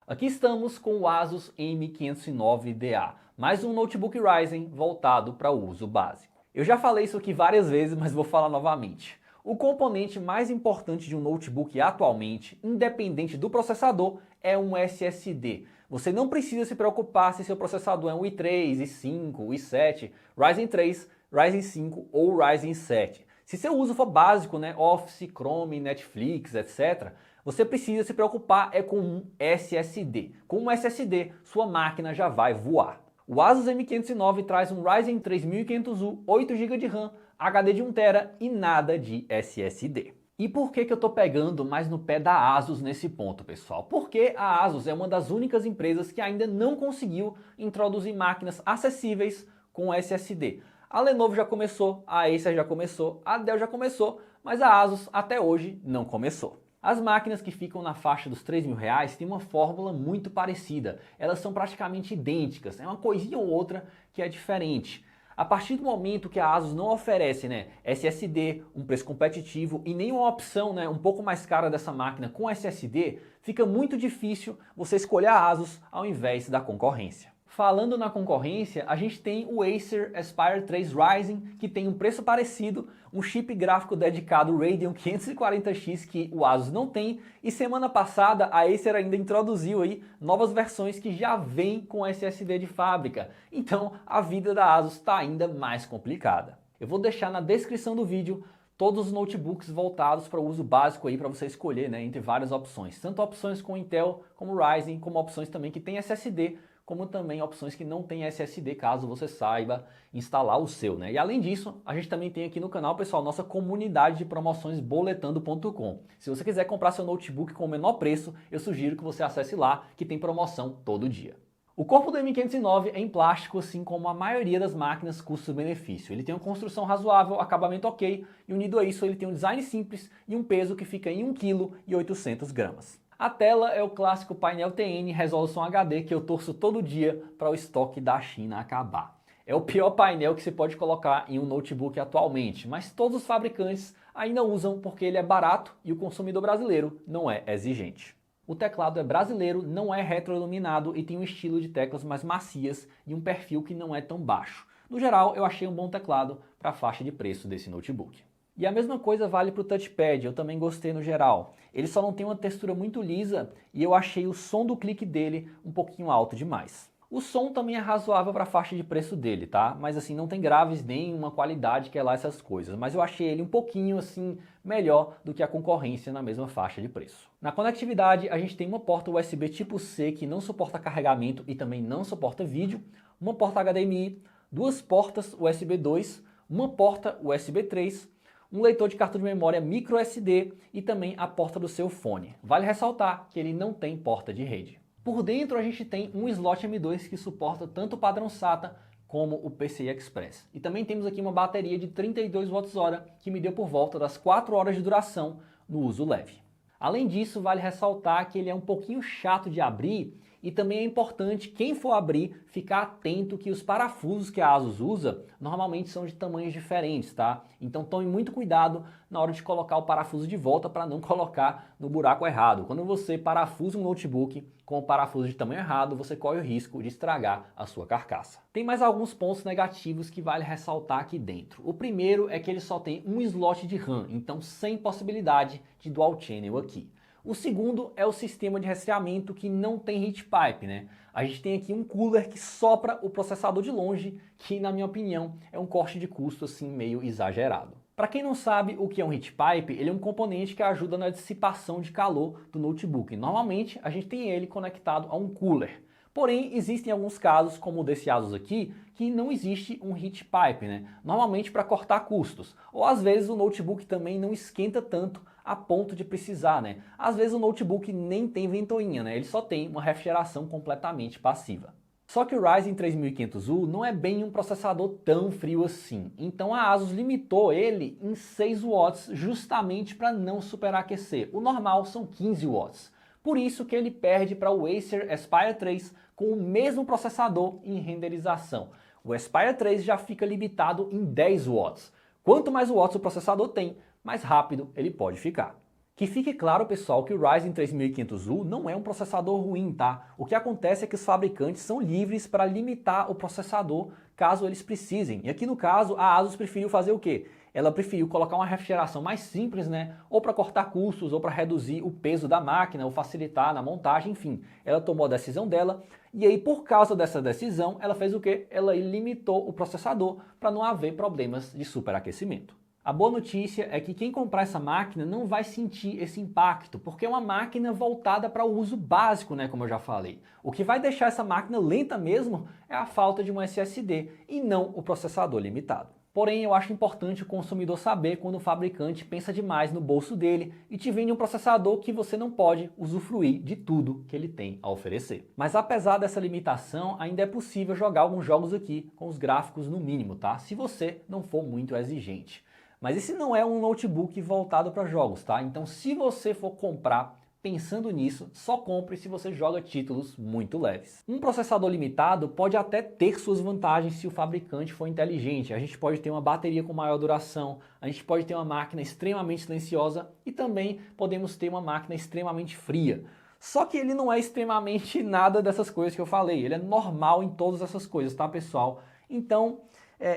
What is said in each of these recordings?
Aqui estamos com o Asus M509DA, mais um notebook Ryzen voltado para o uso básico. Eu já falei isso aqui várias vezes, mas vou falar novamente. O componente mais importante de um notebook atualmente, independente do processador, é um SSD. Você não precisa se preocupar se seu processador é um i3, i5, i7, Ryzen 3, Ryzen 5 ou Ryzen 7. Se seu uso for básico, Office, Chrome, Netflix, etc., você precisa se preocupar com um SSD. Com um SSD, sua máquina já vai voar. O Asus M509 traz um Ryzen 3500U, 8 GB de RAM, HD de 1TB e nada de SSD. E por que eu estou pegando mais no pé da Asus nesse ponto, pessoal? Porque a Asus é uma das únicas empresas que ainda não conseguiu introduzir máquinas acessíveis com SSD. A Lenovo já começou, a Acer já começou, a Dell já começou, mas a Asus até hoje não começou. As máquinas que ficam na faixa dos R$3.000 têm uma fórmula muito parecida. Elas são praticamente idênticas, é uma coisinha ou outra que é diferente. A partir do momento que a Asus não oferece SSD, um preço competitivo e nenhuma opção um pouco mais cara dessa máquina com SSD, fica muito difícil você escolher a Asus ao invés da concorrência. Falando na concorrência, a gente tem o Acer Aspire 3 Ryzen, que tem um preço parecido, um chip gráfico dedicado Radeon 540X que o Asus não tem, e semana passada a Acer ainda introduziu aí novas versões que já vêm com SSD de fábrica. Então a vida da Asus está ainda mais complicada. Eu vou deixar na descrição do vídeo todos os notebooks voltados para o uso básico aí para você escolher entre várias opções. Tanto opções com Intel como Ryzen, como opções também que tem SSD, como também opções que não tem SSD, caso você saiba instalar o seu, E além disso, a gente também tem aqui no canal, pessoal, nossa comunidade de promoções boletando.com. Se você quiser comprar seu notebook com o menor preço, eu sugiro que você acesse lá, que tem promoção todo dia. O corpo do M509 é em plástico, assim como a maioria das máquinas custo-benefício. Ele tem uma construção razoável, acabamento ok, e unido a isso ele tem um design simples e um peso que fica em 1,8 kg. A tela é o clássico painel TN resolução HD que eu torço todo dia para o estoque da China acabar. É o pior painel que se pode colocar em um notebook atualmente, mas todos os fabricantes ainda usam porque ele é barato e o consumidor brasileiro não é exigente. O teclado é brasileiro, não é retroiluminado e tem um estilo de teclas mais macias e um perfil que não é tão baixo. No geral, eu achei um bom teclado para a faixa de preço desse notebook. E a mesma coisa vale para o touchpad, eu também gostei no geral. Ele só não tem uma textura muito lisa e eu achei o som do clique dele um pouquinho alto demais. O som também é razoável para a faixa de preço dele, tá? Mas assim, não tem graves nem uma qualidade que é lá essas coisas. Mas eu achei ele um pouquinho assim melhor do que a concorrência na mesma faixa de preço. Na conectividade, a gente tem uma porta USB tipo C que não suporta carregamento e também não suporta vídeo, uma porta HDMI, duas portas USB 2, uma porta USB 3, um leitor de cartão de memória microSD e também a porta do seu fone. Vale ressaltar que ele não tem porta de rede. Por dentro a gente tem um slot M2 que suporta tanto o padrão SATA como o PCI Express. E também temos aqui uma bateria de 32 Wh que me deu por volta das 4 horas de duração no uso leve. Além disso, vale ressaltar que ele é um pouquinho chato de abrir e também é importante, quem for abrir, ficar atento que os parafusos que a Asus usa normalmente são de tamanhos diferentes, tá? Então tome muito cuidado na hora de colocar o parafuso de volta para não colocar no buraco errado. Quando você parafusa um notebook com o parafuso de tamanho errado, você corre o risco de estragar a sua carcaça. Tem mais alguns pontos negativos que vale ressaltar aqui dentro. O primeiro é que ele só tem um slot de RAM, então sem possibilidade de dual channel aqui. O segundo é o sistema de resfriamento que não tem heat pipe, A gente tem aqui um cooler que sopra o processador de longe, que na minha opinião é um corte de custo assim meio exagerado. Para quem não sabe o que é um heat pipe, ele é um componente que ajuda na dissipação de calor do notebook. Normalmente a gente tem ele conectado a um cooler. Porém, existem alguns casos, como o desse Asus aqui, que não existe um heat pipe, Normalmente para cortar custos. Ou às vezes o notebook também não esquenta tanto a ponto de precisar, Às vezes o notebook nem tem ventoinha, Ele só tem uma refrigeração completamente passiva. Só que o Ryzen 3500U não é bem um processador tão frio assim. Então a Asus limitou ele em 6 watts justamente para não superaquecer. O normal são 15 watts. Por isso que ele perde para o Acer Aspire 3 com o mesmo processador em renderização. O Aspire 3 já fica limitado em 10 watts. Quanto mais watts o processador tem, mais rápido ele pode ficar. Que fique claro, pessoal, que o Ryzen 3500U não é um processador ruim, tá? O que acontece é que os fabricantes são livres para limitar o processador caso eles precisem. E aqui no caso, a ASUS preferiu fazer o quê? Ela preferiu colocar uma refrigeração mais simples, né? Ou para cortar custos, ou para reduzir o peso da máquina, ou facilitar na montagem, enfim. Ela tomou a decisão dela e aí, por causa dessa decisão, ela fez o quê? Ela limitou o processador para não haver problemas de superaquecimento. A boa notícia é que quem comprar essa máquina não vai sentir esse impacto, porque é uma máquina voltada para o uso básico, né, como eu já falei. O que vai deixar essa máquina lenta mesmo é a falta de um SSD e não o processador limitado. Porém, eu acho importante o consumidor saber quando o fabricante pensa demais no bolso dele e te vende um processador que você não pode usufruir de tudo que ele tem a oferecer. Mas apesar dessa limitação, ainda é possível jogar alguns jogos aqui com os gráficos no mínimo, tá? Se você não for muito exigente. Mas esse não é um notebook voltado para jogos, tá? Então, se você for comprar pensando nisso, só compre se você joga títulos muito leves. Um processador limitado pode até ter suas vantagens se o fabricante for inteligente. A gente pode ter uma bateria com maior duração, a gente pode ter uma máquina extremamente silenciosa e também podemos ter uma máquina extremamente fria. Só que ele não é extremamente nada dessas coisas que eu falei, ele é normal em todas essas coisas, tá, pessoal? Então,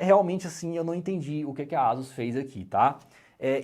realmente assim, eu não entendi o que a ASUS fez aqui, tá?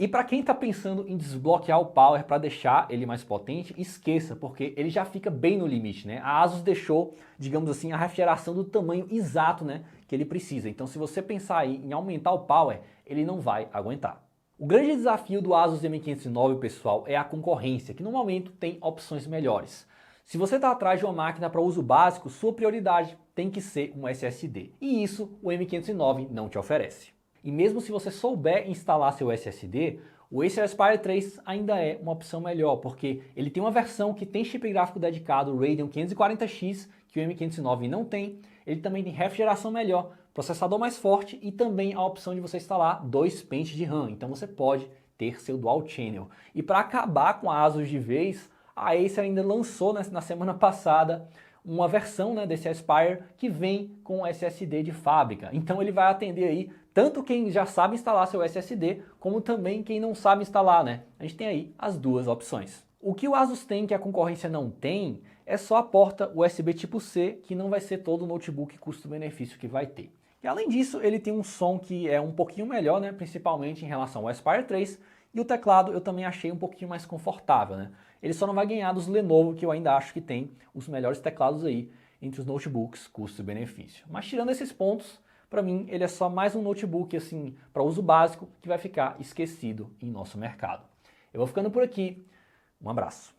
E para quem está pensando em desbloquear o Power para deixar ele mais potente, esqueça, porque ele já fica bem no limite, né? A ASUS deixou, digamos assim, a refrigeração do tamanho exato, né, que ele precisa. Então, se você pensar aí em aumentar o Power, ele não vai aguentar. O grande desafio do ASUS M509, pessoal, é a concorrência, que no momento tem opções melhores. Se você está atrás de uma máquina para uso básico, sua prioridade tem que ser um SSD. E isso o M509 não te oferece. E mesmo se você souber instalar seu SSD, o Acer Aspire 3 ainda é uma opção melhor, porque ele tem uma versão que tem chip gráfico dedicado Radeon 540X, que o M509 não tem. Ele também tem refrigeração melhor, processador mais forte e também a opção de você instalar 2 pentes de RAM. Então você pode ter seu Dual Channel. E para acabar com a ASUS de vez, a Acer ainda lançou na semana passada uma versão, né, desse Aspire que vem com SSD de fábrica. Então ele vai atender aí tanto quem já sabe instalar seu SSD, como também quem não sabe instalar, né? A gente tem aí as duas opções. O que o ASUS tem que a concorrência não tem é só a porta USB tipo C, que não vai ser todo notebook custo-benefício que vai ter. E além disso, ele tem um som que é um pouquinho melhor, né, principalmente em relação ao Aspire 3, e o teclado eu também achei um pouquinho mais confortável, né? Ele só não vai ganhar dos Lenovo, que eu ainda acho que tem os melhores teclados aí entre os notebooks custo-benefício. Mas tirando esses pontos, para mim ele é só mais um notebook assim para uso básico que vai ficar esquecido em nosso mercado. Eu vou ficando por aqui. Um abraço.